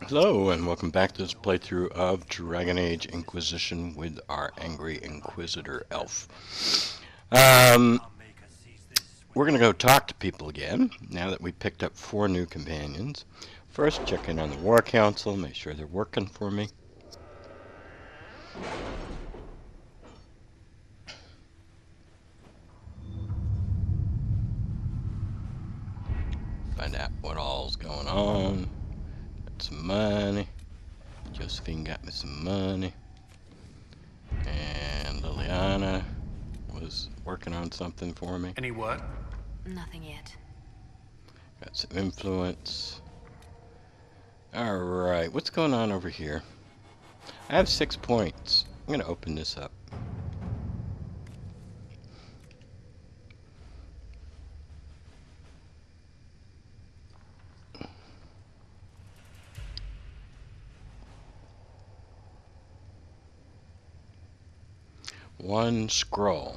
Hello, and welcome back to this playthrough of Dragon Age Inquisition with our angry Inquisitor Elf. Um, we're going to go talk to people again, now that we picked up 4 new companions. First, check in on the War Council, make sure they're working for me. Find out what all's going on. Got some money. Josephine got me some money. And Liliana was working on something for me. Any word? Nothing yet. Got some influence. Alright, what's going on over here? I have 6 points. I'm going to open this up. One scroll.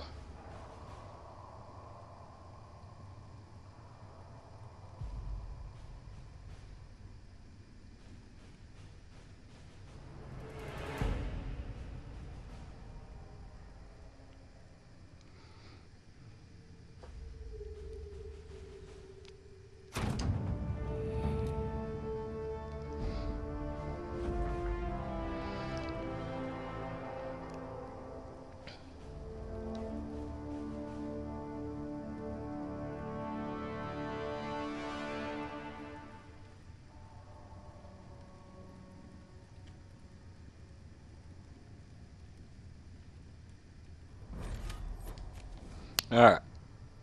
Alright,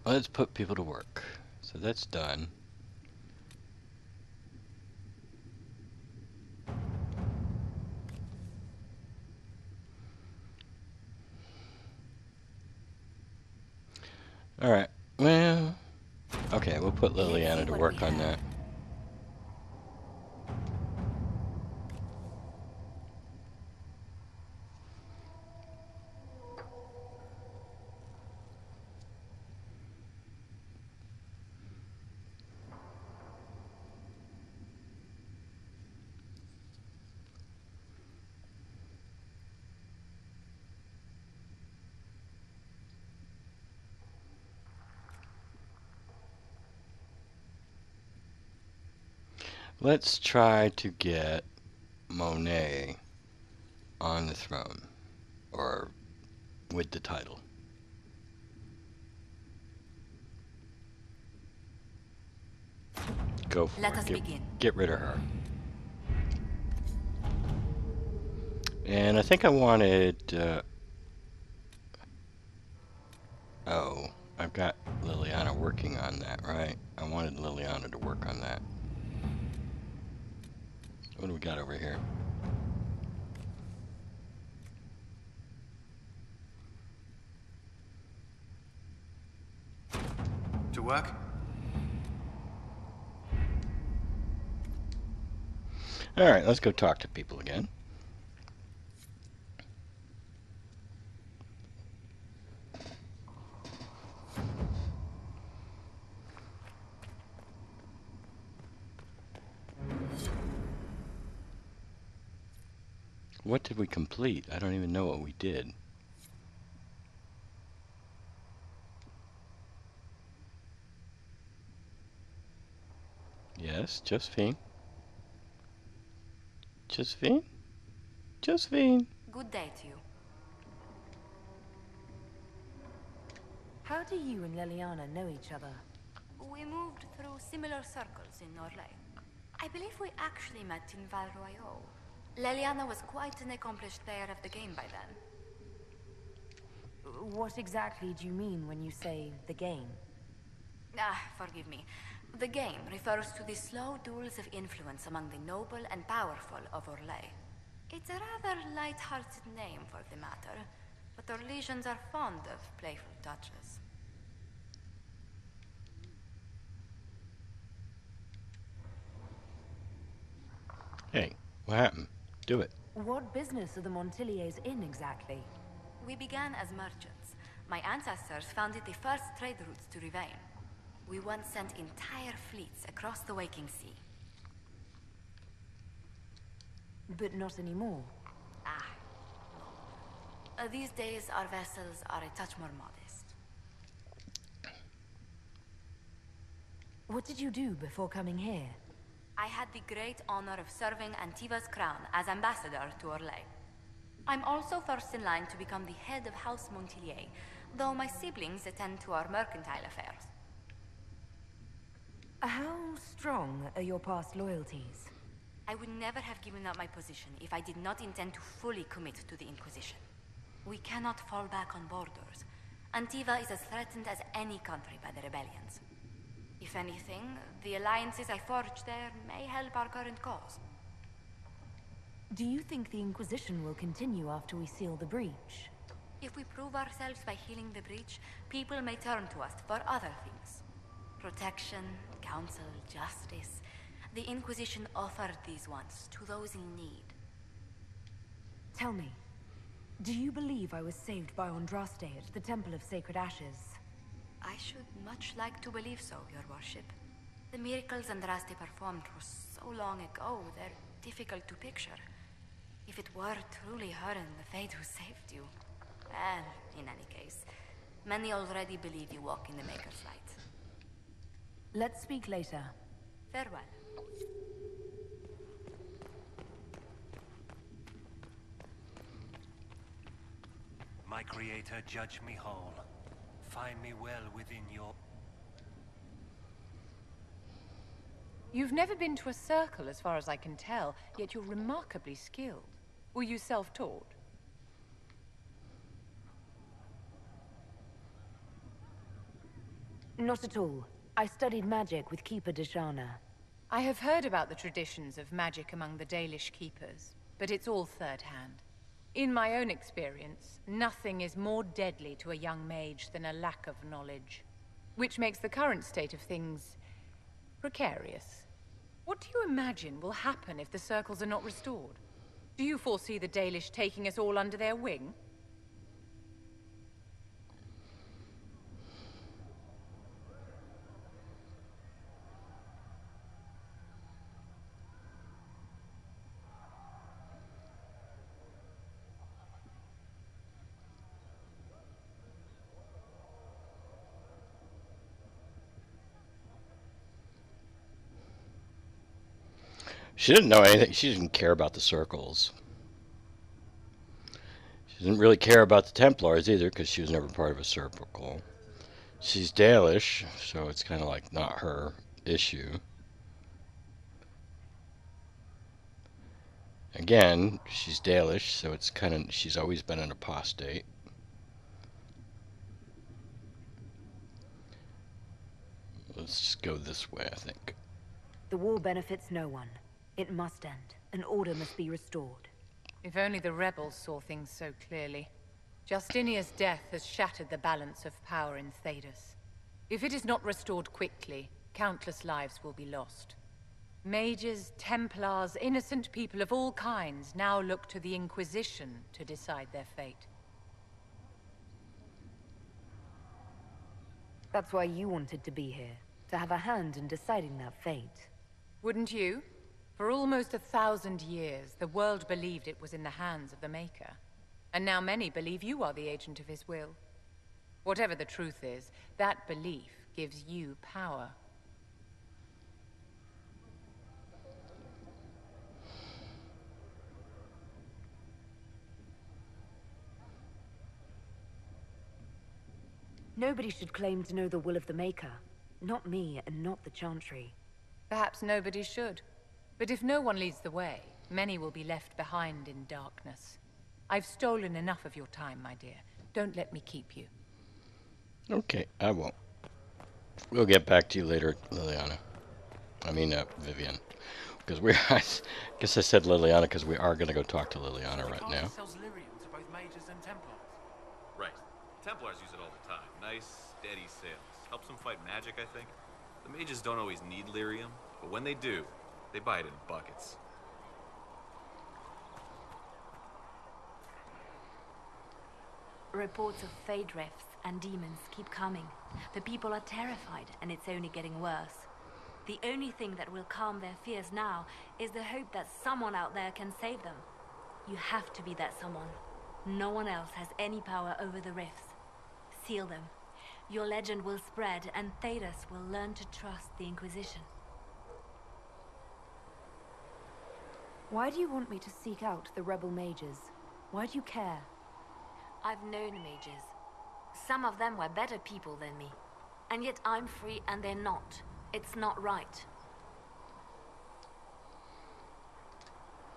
let's put people to work. So that's done. Alright, well, okay, we'll put Liliana to work on that. Let's try to get Monet on the throne, or with the title. Go for Let it. us begin. Get rid of her. And I think I wanted... oh, I've got Liliana working on that, right? I wanted Liliana to work on that. What do we got over here? To work? Alright, let's go talk to people again. What did we complete? I don't even know what we did. Yes, Josephine. Josephine? Josephine. Good day to you. How do you and Liliana know each other? We moved through similar circles in Norlay. I believe we actually met in Val Royeaux. Leliana was quite an accomplished player of the game by then. What exactly do you mean when you say the game? Forgive me. The game refers to the slow duels of influence among the noble and powerful of Orlais. It's a rather light-hearted name for the matter, but Orlesians are fond of playful touches. Hey, what happened? Do it. What business are the Tonillias in exactly? We began as merchants. My ancestors founded the first trade routes to Rivain. We once sent entire fleets across the Waking Sea. But not anymore. Ah, no. These days, our vessels are a touch more modest. What did you do before coming here? I had the great honor of serving Antiva's crown as ambassador to Orlais. I'm also first in line to become the head of House Tonillia, though my siblings attend to our mercantile affairs. How strong are your past loyalties? I would never have given up my position if I did not intend to fully commit to the Inquisition. We cannot fall back on borders. Antiva is as threatened as any country by the rebellions. If anything, the alliances I forged there may help our current cause. Do you think the Inquisition will continue after we seal the breach? If we prove ourselves by healing the breach, people may turn to us for other things. Protection, counsel, justice. The Inquisition offered these once to those in need. Tell me, do you believe I was saved by Andraste at the Temple of Sacred Ashes? I should much like to believe so, Your Worship. The miracles Andraste performed were so long ago, they're difficult to picture. If it were truly her and the Fate who saved you... Well, in any case, many already believe you walk in the Maker's light. Let's speak later. Farewell. My creator, judge me whole. Find me well within your... You've never been to a circle, as far as I can tell, yet you're remarkably skilled. Were you self-taught? Not at all. I studied magic with Keeper Deshana. I have heard about the traditions of magic among the Dalish keepers, but it's all third-hand. In my own experience, nothing is more deadly to a young mage than a lack of knowledge, which makes the current state of things precarious. What do you imagine will happen if the circles are not restored? Do you foresee the Dalish taking us all under their wing? She didn't know anything. She didn't care about the circles. She didn't really care about the Templars either, because she was never part of a circle. She's Dalish, so it's kind of like not her issue. Again, she's Dalish, so it's kind of, she's always been an apostate. Let's just go this way, I think. The war benefits no one. It must end. An order must be restored. If only the rebels saw things so clearly. Justinia's death has shattered the balance of power in Thedas. If it is not restored quickly, countless lives will be lost. Mages, Templars, innocent people of all kinds now look to the Inquisition to decide their fate. That's why you wanted to be here. To have a hand in deciding that fate. Wouldn't you? For almost 1,000 years, the world believed it was in the hands of the Maker. And now many believe you are the agent of his will. Whatever the truth is, that belief gives you power. Nobody should claim to know the will of the Maker. Not me, and not the Chantry. Perhaps nobody should. But if no one leads the way, many will be left behind in darkness. I've stolen enough of your time, my dear. Don't let me keep you. Okay, I won't. We'll get back to you later, Liliana. I mean, Vivian. Because I guess I said Liliana because we are going to go talk to Liliana right now. sells lyrium to both mages and Templars. Right. Templars use it all the time. Nice, steady sales. Helps them fight magic, I think. The mages don't always need lyrium, but when they do, they buy it in buckets. Reports of fade rifts and demons keep coming. The people are terrified, and it's only getting worse. The only thing that will calm their fears now is the hope that someone out there can save them. You have to be that someone. No one else has any power over the rifts. Seal them. Your legend will spread, and Thedas will learn to trust the Inquisition. Why do you want me to seek out the rebel mages? Why do you care? I've known mages. Some of them were better people than me. And yet I'm free and they're not. It's not right.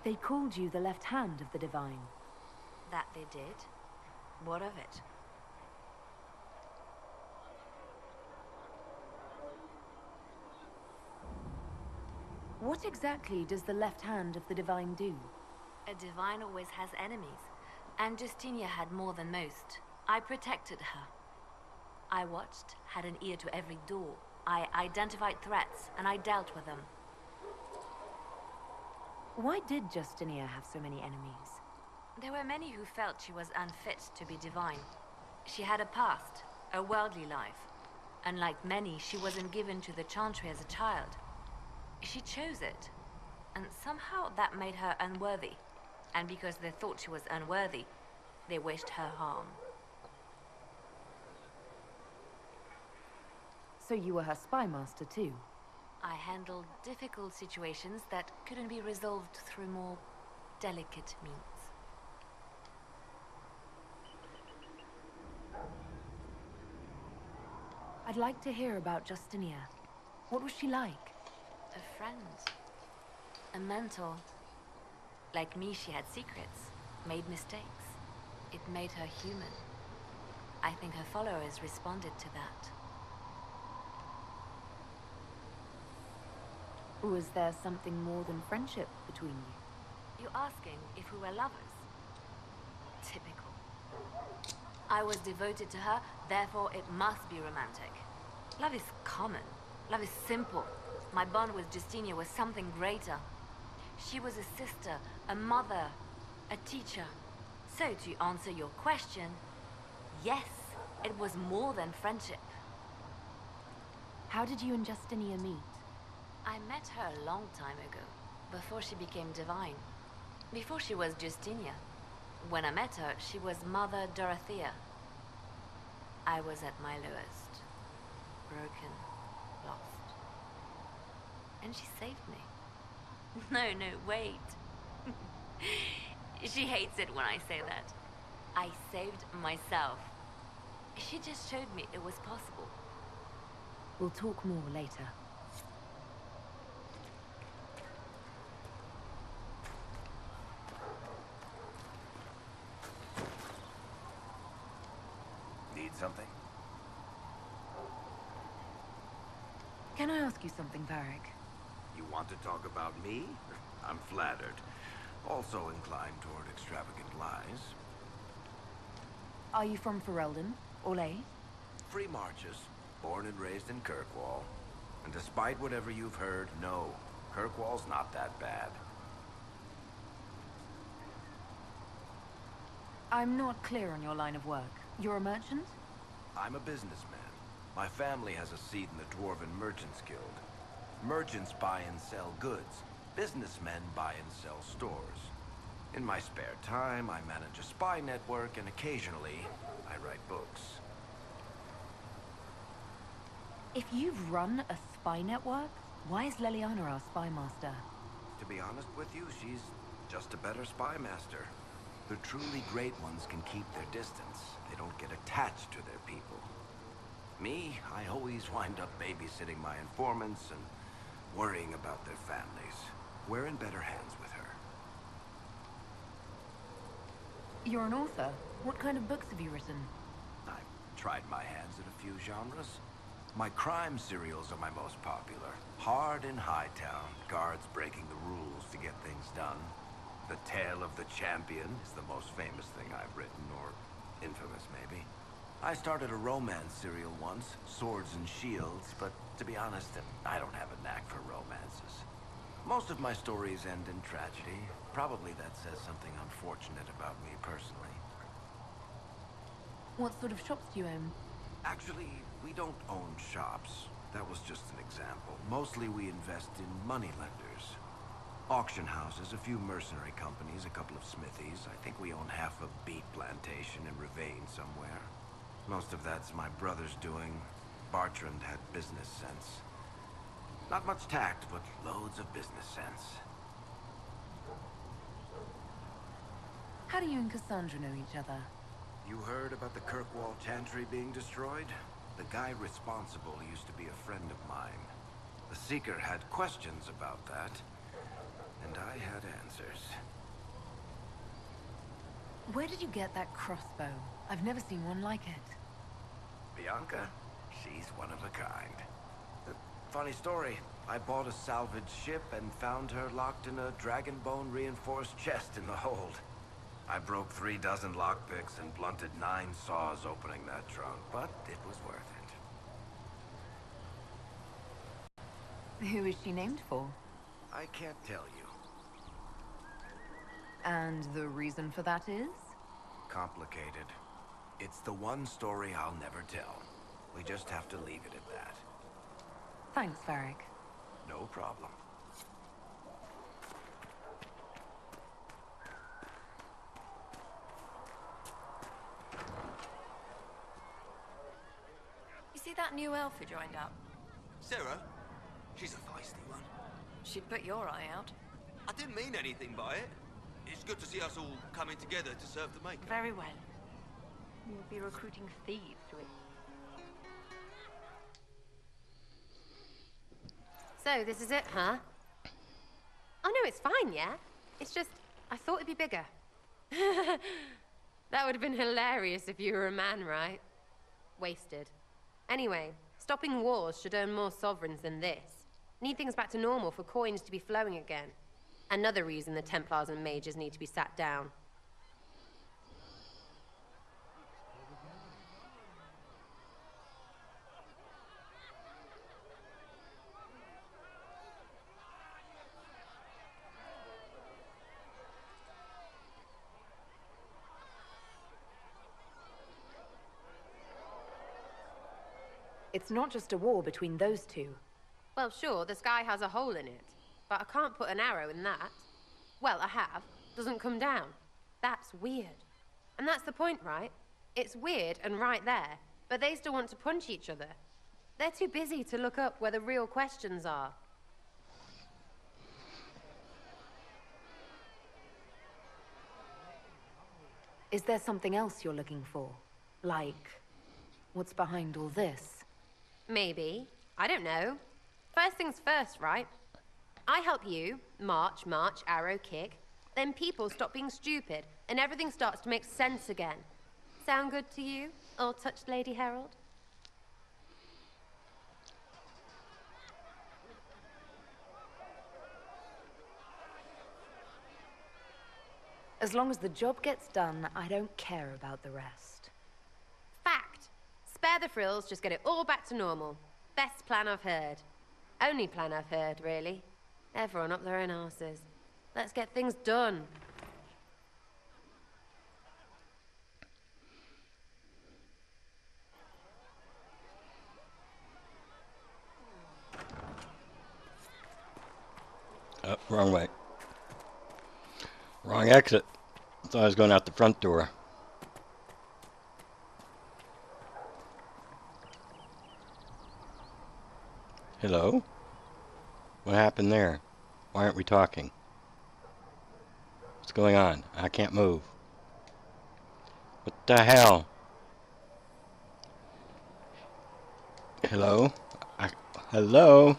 They called you the left hand of the Divine. That they did? What of it? What exactly does the left hand of the Divine do? A Divine always has enemies. And Justinia had more than most. I protected her. I watched, had an ear to every door. I identified threats, and I dealt with them. Why did Justinia have so many enemies? There were many who felt she was unfit to be divine. She had a past, a worldly life. Unlike many, she wasn't given to the Chantry as a child. She chose it, and somehow that made her unworthy. And because they thought she was unworthy, they wished her harm. So you were her spy master too? I handled difficult situations that couldn't be resolved through more delicate means. I'd like to hear about Justinia. What was she like? A friend. A mentor. Like me, she had secrets, made mistakes. It made her human. I think her followers responded to that. Was there something more than friendship between you? You're asking if we were lovers? Typical. I was devoted to her, therefore it must be romantic. Love is common. Love is simple. My bond with Justinia was something greater. She was a sister, a mother, a teacher. So to answer your question, yes, it was more than friendship. How did you and Justinia meet? I met her a long time ago, before she became divine. Before she was Justinia. When I met her, she was Mother Dorothea. I was at my lowest. Broken, lost. And she saved me. No, wait. She hates it when I say that. I saved myself. She just showed me it was possible. We'll talk more later. Need something? Can I ask you something, Varric? You want to talk about me? I'm flattered. Also inclined toward extravagant lies. Are you from Ferelden? Orlais? Free marches. Born and raised in Kirkwall. And despite whatever you've heard, no. Kirkwall's not that bad. I'm not clear on your line of work. You're a merchant? I'm a businessman. My family has a seat in the Dwarven Merchants Guild. Merchants buy and sell goods. Businessmen buy and sell stores. In my spare time, I manage a spy network, and occasionally, I write books. If you've run a spy network, why is Leliana our spy master? To be honest with you, she's just a better spy master. The truly great ones can keep their distance. They don't get attached to their people. Me, I always wind up babysitting my informants and worrying about their families. We're in better hands with her. You're an author. What kind of books have you written? I've tried my hands at a few genres. My crime serials are my most popular. Hard in Hightown, guards breaking the rules to get things done. The Tale of the Champion is the most famous thing I've written, or infamous maybe. I started a romance serial once, Swords and Shields, but to be honest, I don't have a knack for romances. Most of my stories end in tragedy. Probably that says something unfortunate about me personally. What sort of shops do you own? Actually, we don't own shops. That was just an example. Mostly we invest in money lenders. Auction houses, a few mercenary companies, a couple of smithies. I think we own half a beet plantation in Ravane somewhere. Most of that's my brother's doing. Bartrand had business sense. Not much tact, but loads of business sense. How do you and Cassandra know each other? You heard about the Kirkwall Chantry being destroyed? The guy responsible used to be a friend of mine. The Seeker had questions about that, and I had answers. Where did you get that crossbow? I've never seen one like it. Bianca? She's one of a kind. Funny story. I bought a salvaged ship and found her locked in a dragonbone reinforced chest in the hold. I broke 36 lockpicks and blunted 9 saws opening that trunk, but it was worth it. Who is she named for? I can't tell you. And the reason for that is? Complicated. It's the one story I'll never tell. We just have to leave it at that. Thanks, Varric. No problem. You see that new elf who joined up? Sarah? She's a feisty one. She'd put your eye out. I didn't mean anything by it. It's good to see us all coming together to serve the Maker. Very well. You'll be recruiting thieves to it. So, this is it, huh? Oh no, it's fine, yeah? It's just, I thought it'd be bigger. That would have been hilarious if you were a man, right? Wasted. Anyway, stopping wars should earn more sovereigns than this. Need things back to normal for coins to be flowing again. Another reason the Templars and mages need to be sat down. It's not just a war between those two. Well, sure, the sky has a hole in it. But I can't put an arrow in that. Well, I have. Doesn't come down. That's weird. And that's the point, right? It's weird and right there, but they still want to punch each other. They're too busy to look up where the real questions are. Is there something else you're looking for? Like, what's behind all this? Maybe. I don't know. First things first, right? I help you, march, arrow, kick. Then people stop being stupid, and everything starts to make sense again. Sound good to you, all-touched Lady Herald? As long as the job gets done, I don't care about the rest. Fact. Spare the frills, just get it all back to normal. Best plan I've heard. Only plan I've heard, really. Everyone up their own arses. Let's get things done. Wrong way. Wrong exit. I thought I was going out the front door. Hello? What happened there? Why aren't we talking? What's going on? I can't move. What the hell? Hello? Hello?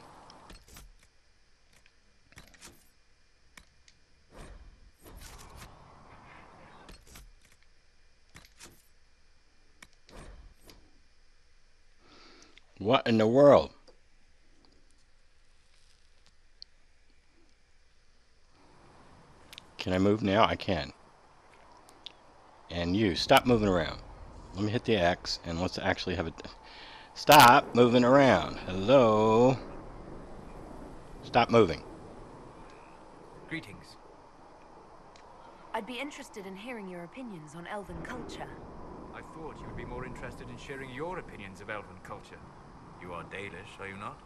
What in the world? Can I move now? I can. And you, stop moving around. Let me hit the X and let's actually have it. Stop moving around. Hello? Stop moving. Greetings. I'd be interested in hearing your opinions on elven culture. I thought you would be more interested in sharing your opinions of elven culture. You are Dalish, are you not?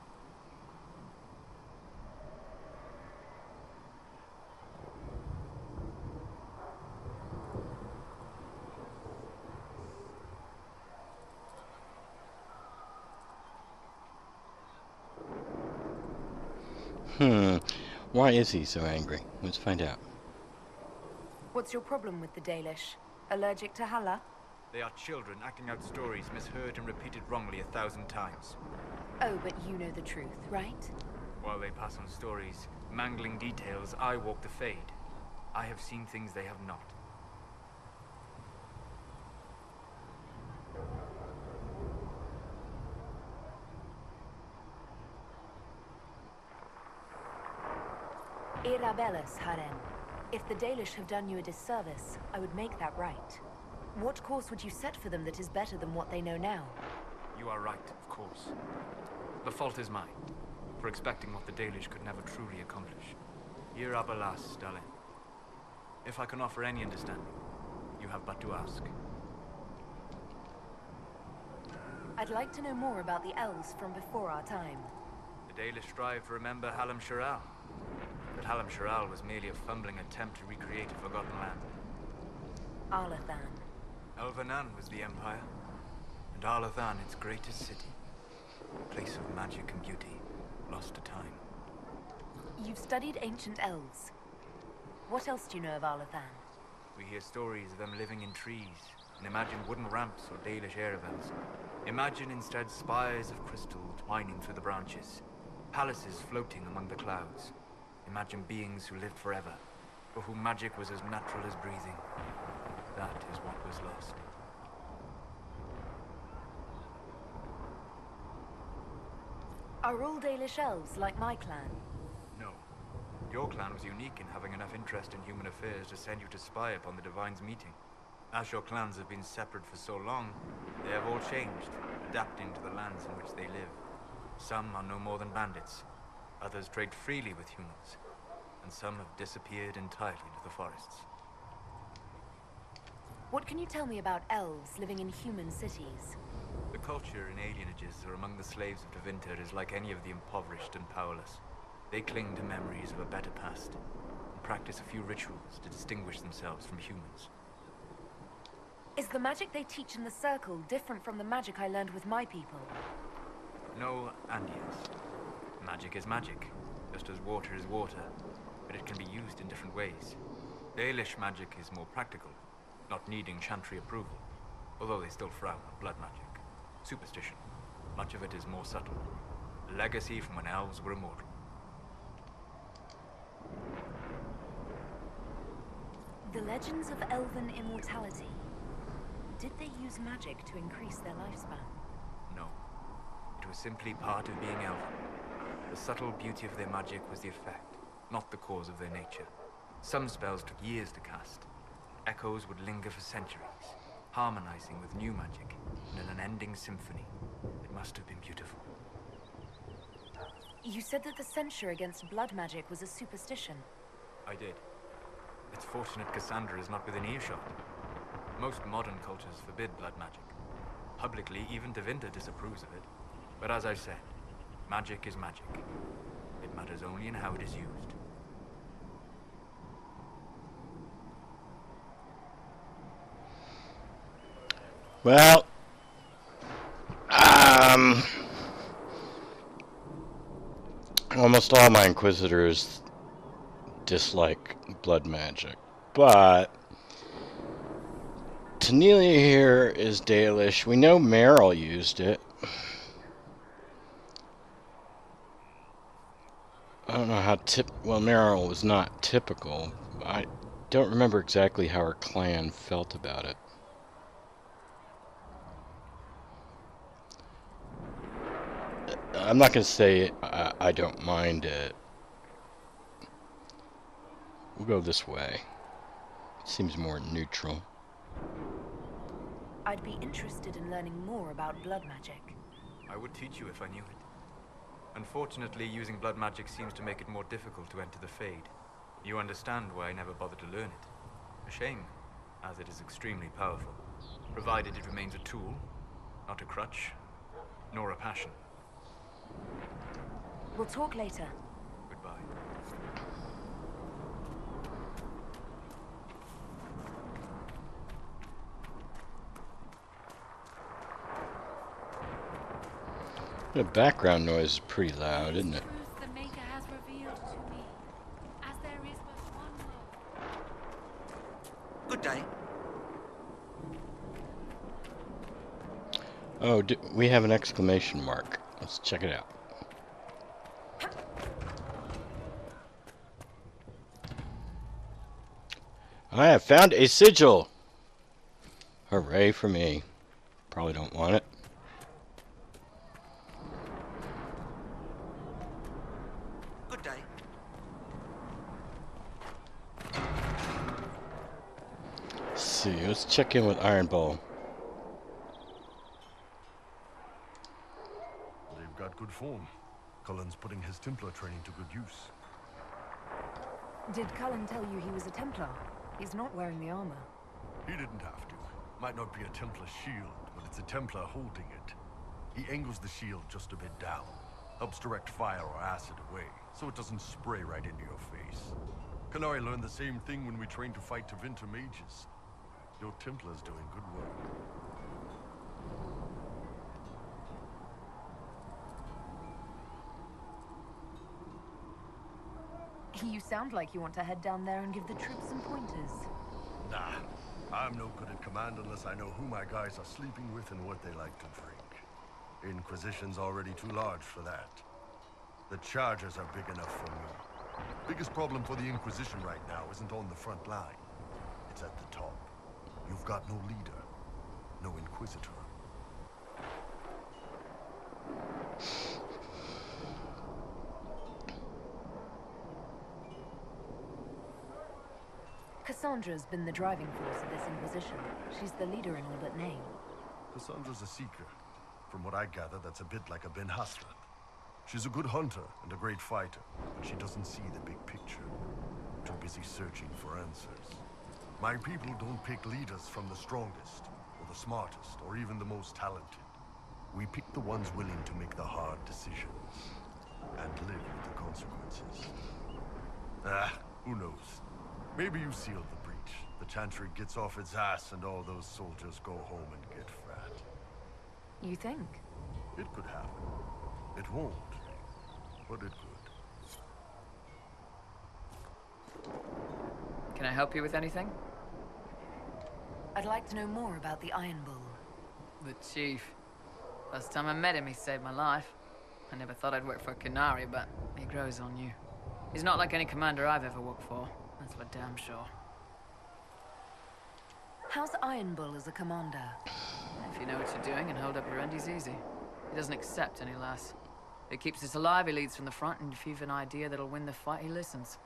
Why is he so angry? Let's find out. What's your problem with the Dalish? Allergic to Hala? They are children acting out stories misheard and repeated wrongly 1,000 times. Oh, but you know the truth, right? While they pass on stories, mangling details, I walk the Fade. I have seen things they have not. Irabellis, Haren. If the Dalish have done you a disservice, I would make that right. What course would you set for them that is better than what they know now? You are right, of course. The fault is mine, for expecting what the Dalish could never truly accomplish. Irabalas, Dalin. If I can offer any understanding, you have but to ask. I'd like to know more about the elves from before our time. The Dalish strive to remember Halam Shiral. But Halam Shiral was merely a fumbling attempt to recreate a forgotten land. Arlathan. Elvanan was the empire, and Arlathan its greatest city. A place of magic and beauty, lost to time. You've studied ancient elves. What else do you know of Arlathan? We hear stories of them living in trees, and imagine wooden ramps or Dalish aeravels. Imagine instead spires of crystal twining through the branches, palaces floating among the clouds. Imagine beings who lived forever, for whom magic was as natural as breathing. That is what was lost. Are all Dalish elves like my clan? No. Your clan was unique in having enough interest in human affairs to send you to spy upon the Divine's meeting. As your clans have been separate for so long, they have all changed, adapting to the lands in which they live. Some are no more than bandits. Others trade freely with humans, and some have disappeared entirely into the forests. What can you tell me about elves living in human cities? The culture in alienages or among the slaves of Tevinter is like any of the impoverished and powerless. They cling to memories of a better past, and practice a few rituals to distinguish themselves from humans. Is the magic they teach in the Circle different from the magic I learned with my people? No and yes. Magic is magic, just as water is water, but it can be used in different ways. Dalish magic is more practical, not needing chantry approval, although they still frown on blood magic. Superstition. Much of it is more subtle. A legacy from when elves were immortal. The legends of elven immortality. Did they use magic to increase their lifespan? No. It was simply part of being elven. The subtle beauty of their magic was the effect, not the cause of their nature. Some spells took years to cast. Echoes would linger for centuries, harmonizing with new magic in an unending symphony. It must have been beautiful. You said that the censure against blood magic was a superstition. I did. It's fortunate Cassandra is not within earshot. Most modern cultures forbid blood magic. Publicly, even Tevinter disapproves of it. But as I said, magic is magic. It matters only in how it is used. Well, almost all my Inquisitors dislike blood magic, but Tonillia here is Dalish. We know Meryl used it. I don't know how well, Meryl was not typical. I don't remember exactly how her clan felt about it. I'm not going to say I don't mind it. We'll go this way. It seems more neutral. I'd be interested in learning more about blood magic. I would teach you if I knew it. Unfortunately, using blood magic seems to make it more difficult to enter the Fade. You understand why I never bothered to learn it. A shame, as it is extremely powerful, provided it remains a tool, not a crutch, nor a passion. We'll talk later. Goodbye. The background noise is pretty loud, isn't it? The Maker has revealed to me, as there is but one world. Good day. Oh, we have an exclamation mark. Let's check it out. I have found a sigil! Hooray for me. Probably don't want it. Good day. Let's see, let's check in with Iron Bull. They've got good form. Cullen's putting his Templar training to good use. Did Cullen tell you he was a Templar? He's not wearing the armor. He didn't have to. Might not be a Templar shield, but it's a Templar holding it. He angles the shield just a bit down. Helps direct fire or acid away, so it doesn't spray right into your face. Canari learned the same thing when we trained to fight Tevinter mages. Your Templar's doing good work. You sound like you want to head down there and give the troops some pointers. Nah, I'm no good at command unless I know who my guys are sleeping with and what they like to drink. Inquisition's already too large for that. The Chargers are big enough for me. Biggest problem for the Inquisition right now isn't on the front line. It's at the top. You've got no leader, no Inquisitor. Cassandra's been the driving force of this Inquisition. She's the leader in all but name. Cassandra's a seeker. From what I gather, that's a bit like a Ben Hasta. She's a good hunter and a great fighter, but she doesn't see the big picture. Too busy searching for answers. My people don't pick leaders from the strongest, or the smartest, or even the most talented. We pick the ones willing to make the hard decisions, and live with the consequences. Who knows? Maybe you sealed the breach. The Chantry gets off its ass and all those soldiers go home and get fat. You think? It could happen. It won't, but it could. Can I help you with anything? I'd like to know more about the Iron Bull. The Chief. Last time I met him, he saved my life. I never thought I'd work for Canari, but he grows on you. He's not like any commander I've ever worked for. That's for damn sure. How's Iron Bull as a commander? If you know what you're doing and hold up your end, he's easy. He doesn't accept any less. He keeps us alive, he leads from the front, and if you've an idea that'll win the fight, he listens.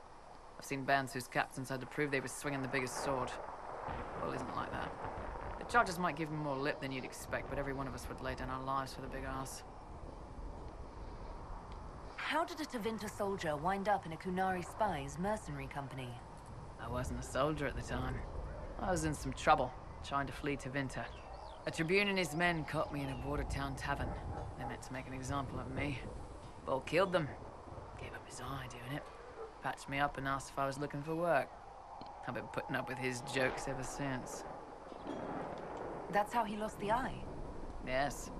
I've seen bands whose captains had to prove they were swinging the biggest sword. Bull isn't like that. The Chargers might give him more lip than you'd expect, but every one of us would lay down our lives for the big ass. How did a Tevinter soldier wind up in a Kunari spy's mercenary company? I wasn't a soldier at the time. I was in some trouble, trying to flee Tevinter. A Tribune and his men caught me in a border town tavern. They meant to make an example of me. Bull killed them. Gave up his eye doing it. Patched me up and asked if I was looking for work. I've been putting up with his jokes ever since. That's how he lost the eye? Yes.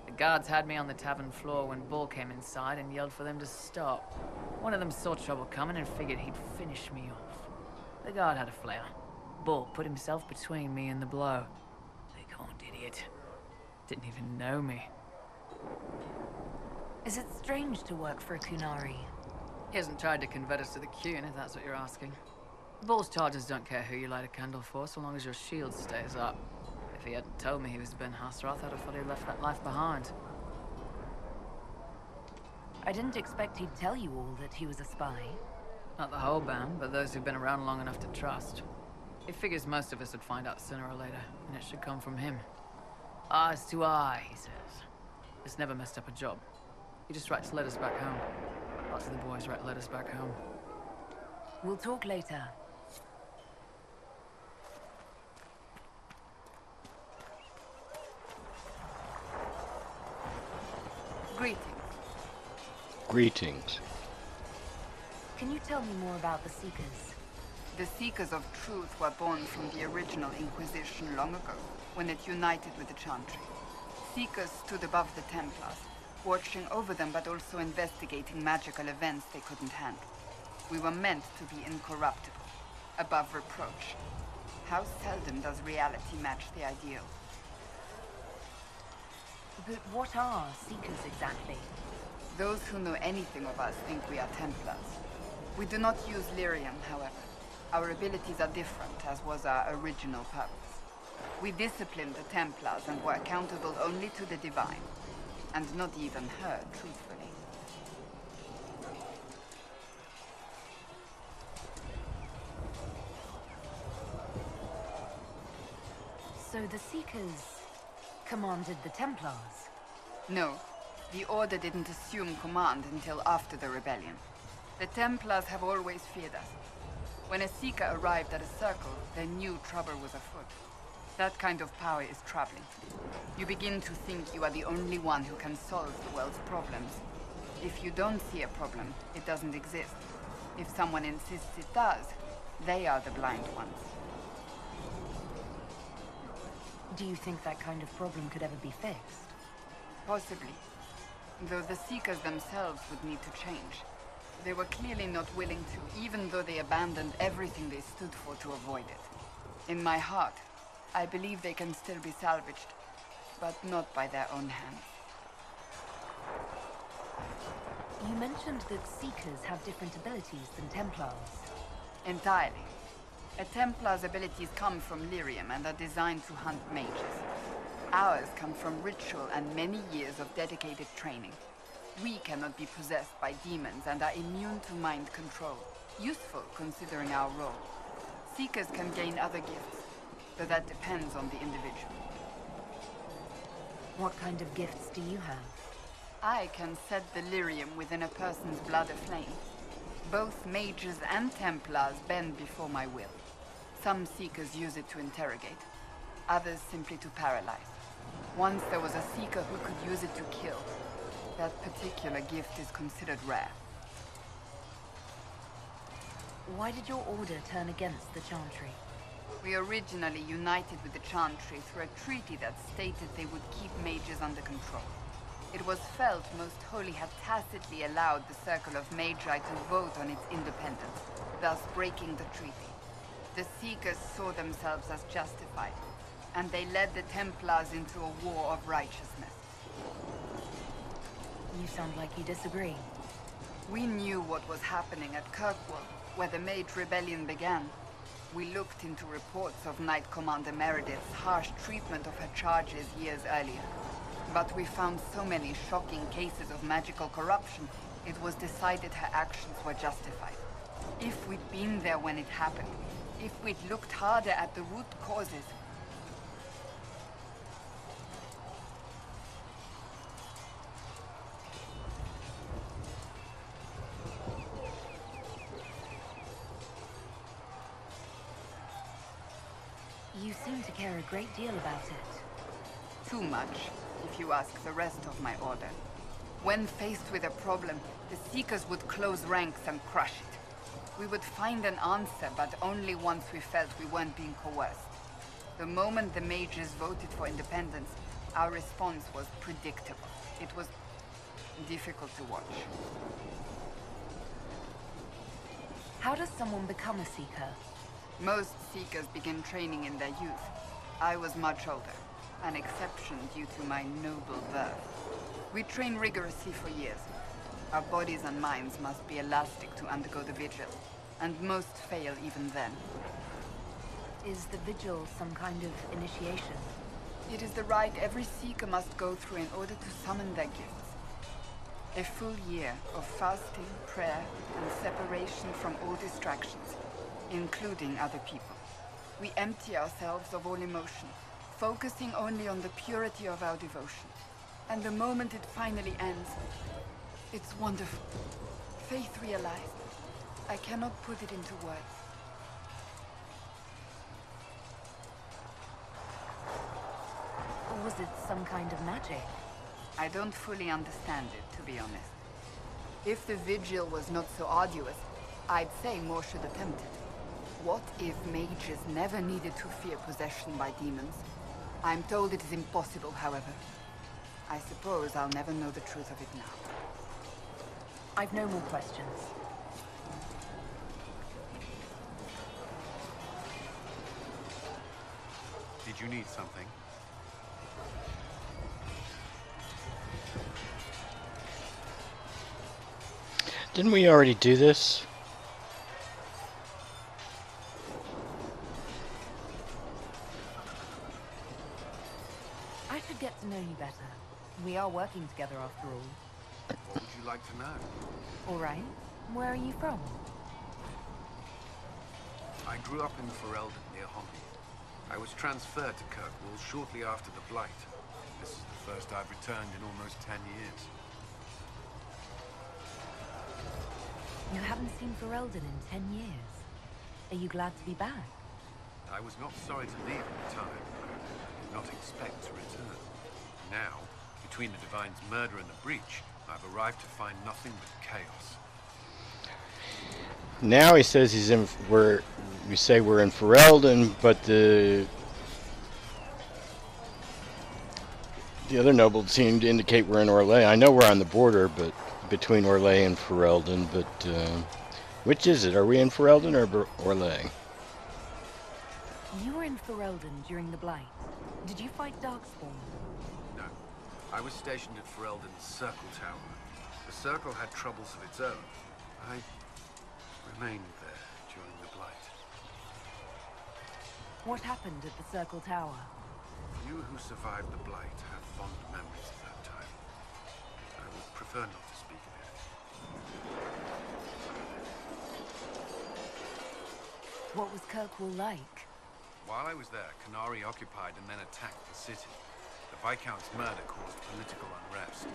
The guards had me on the tavern floor when Bull came inside and yelled for them to stop. One of them saw trouble coming and figured he'd finish me off. The guard had a flare. Bull put himself between me and the blow. Big-horned idiot. Didn't even know me. Is it strange to work for a Kunari? He hasn't tried to convert us to the Qun, if that's what you're asking. Bull's Chargers don't care who you light a candle for, so long as your shield stays up. If he hadn't told me he was Ben Hasroth, I'd have thought he left that life behind. I didn't expect he'd tell you all that he was a spy. Not the whole band, but those who've been around long enough to trust. He figures most of us would find out sooner or later, and it should come from him. Eyes to eye, he says. It's never messed up a job. He just writes letters back home. Lots of the boys write letters back home. We'll talk later. Greetings. Greetings. Can you tell me more about the Seekers? The Seekers of Truth were born from the original Inquisition long ago, when it united with the Chantry. Seekers stood above the Templars, watching over them but also investigating magical events they couldn't handle. We were meant to be incorruptible, above reproach. How seldom does reality match the ideal? But what are Seekers exactly? Those who know anything of us think we are Templars. We do not use lyrium, however. Our abilities are different, as was our original purpose. We disciplined the Templars and were accountable only to the Divine, and not even her, truthfully. So the Seekers commanded the Templars? No, the Order didn't assume command until after the rebellion. The Templars have always feared us. When a Seeker arrived at a circle, they knew trouble was afoot. That kind of power is troubling. You begin to think you are the only one who can solve the world's problems. If you don't see a problem, it doesn't exist. If someone insists it does, they are the blind ones. Do you think that kind of problem could ever be fixed? Possibly. Though the Seekers themselves would need to change. They were clearly not willing to, even though they abandoned everything they stood for to avoid it. In my heart, I believe they can still be salvaged, but not by their own hands. You mentioned that Seekers have different abilities than Templars. Entirely. A Templar's abilities come from lyrium and are designed to hunt mages. Ours come from ritual and many years of dedicated training. We cannot be possessed by demons and are immune to mind control. Useful considering our role. Seekers can gain other gifts, though that depends on the individual. What kind of gifts do you have? I can set the lyrium within a person's blood aflame. Both mages and Templars bend before my will. Some Seekers use it to interrogate, others simply to paralyze. Once there was a Seeker who could use it to kill. That particular gift is considered rare. Why did your order turn against the Chantry? We originally united with the Chantry through a treaty that stated they would keep mages under control. It was felt Most Holy had tacitly allowed the Circle of Magi to vote on its independence, thus breaking the treaty. The Seekers saw themselves as justified, and they led the Templars into a war of righteousness. You sound like you disagree. We knew what was happening at Kirkwall, where the Mage Rebellion began. We looked into reports of Knight Commander Meredith's harsh treatment of her charges years earlier. But we found so many shocking cases of magical corruption, it was decided her actions were justified. If we'd been there when it happened, if we'd looked harder at the root causes, You seem to care a great deal about it. Too much, if you ask the rest of my order. When faced with a problem, the Seekers would close ranks and crush it. We would find an answer, but only once we felt we weren't being coerced. The moment the mages voted for independence, our response was predictable. It was difficult to watch. How does someone become a Seeker? Most Seekers begin training in their youth. I was much older, an exception due to my noble birth. We train rigorously for years. Our bodies and minds must be elastic to undergo the vigil, and most fail even then. Is the vigil some kind of initiation? It is the rite every Seeker must go through in order to summon their gifts. A full year of fasting, prayer, and separation from all distractions, including other people. We empty ourselves of all emotion, focusing only on the purity of our devotion. And the moment it finally ends, it's wonderful. Faith realized. I cannot put it into words. Or was it some kind of magic? I don't fully understand it, to be honest. If the vigil was not so arduous, I'd say more should attempt it. What if mages never needed to fear possession by demons? I'm told it is impossible, however. I suppose I'll never know the truth of it now. I've no more questions. Did you need something? Didn't we already do this? I should get to know you better. We are working together after all. What would you like to know? All right. Where are you from? I grew up in Ferelden near Homley. I was transferred to Kirkwall shortly after the Blight. This is the first I've returned in almost 10 years. You haven't seen Ferelden in 10 years. Are you glad to be back? I was not sorry to leave at the time. I did not expect to return. Now, between the Divine's murder and the breach, I've arrived to find nothing but chaos. Now he says he's in. We say we're in Ferelden, but the other nobles seem to indicate we're in Orlais. I know we're on the border, but between Orlais and Ferelden. But which is it? Are we in Ferelden or Orlais? You were in Ferelden during the Blight. Did you fight Darkspawn? No. I was stationed at Ferelden's Circle Tower. The Circle had troubles of its own. I remained there during the Blight. What happened at the Circle Tower? You who survived the Blight have fond memories of that time. I would prefer not to speak of it. What was Kirkwall like? While I was there, Canary occupied and then attacked the city. The Viscount's murder caused political unrest.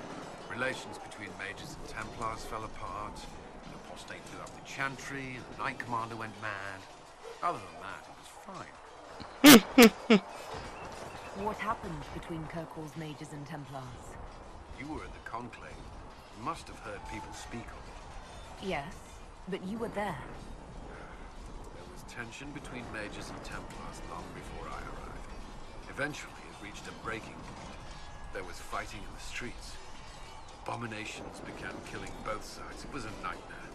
Relations between mages and Templars fell apart. The apostate blew up the Chantry, and the Knight Commander went mad. Other than that, it was fine. What happened between Kirkwall's mages and Templars? You were at the Conclave. You must have heard people speak of it. Yes, but you were there. There was tension between mages and Templars long before I arrived. Eventually, it reached a breaking point. There was fighting in the streets. Abominations began killing both sides. It was a nightmare.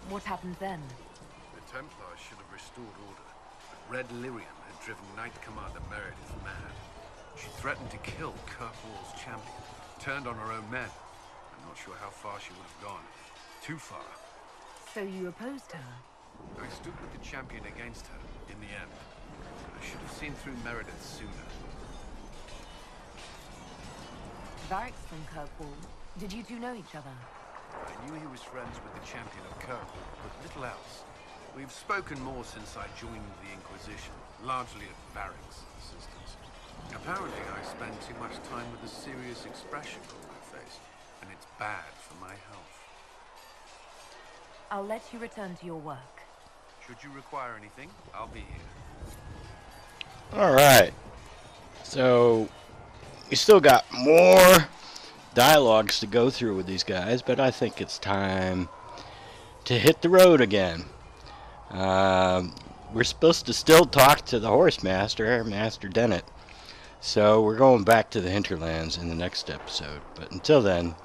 What happened then? The Templars should have restored order, but Red Lyrium had driven Knight Commander Meredith mad. She threatened to kill Kirkwall's champion, turned on her own men. I'm not sure how far she would have gone. Too far. So you opposed her? I stood with the champion against her, in the end. I should have seen through Meredith sooner. Varric's from Kirkwall. Did you two know each other? I knew he was friends with the champion of Kirkwall, but little else. We've spoken more since I joined the Inquisition, largely at Varric's assistance. Apparently, I spend too much time with a serious expression on my face, and it's bad for my health. I'll let you return to your work. Should you require anything, I'll be here. Alright. So, we still got more dialogues to go through with these guys, but I think it's time to hit the road again. We're supposed to still talk to the Horse Master, Master Dennett. So we're going back to the hinterlands in the next episode. But until then,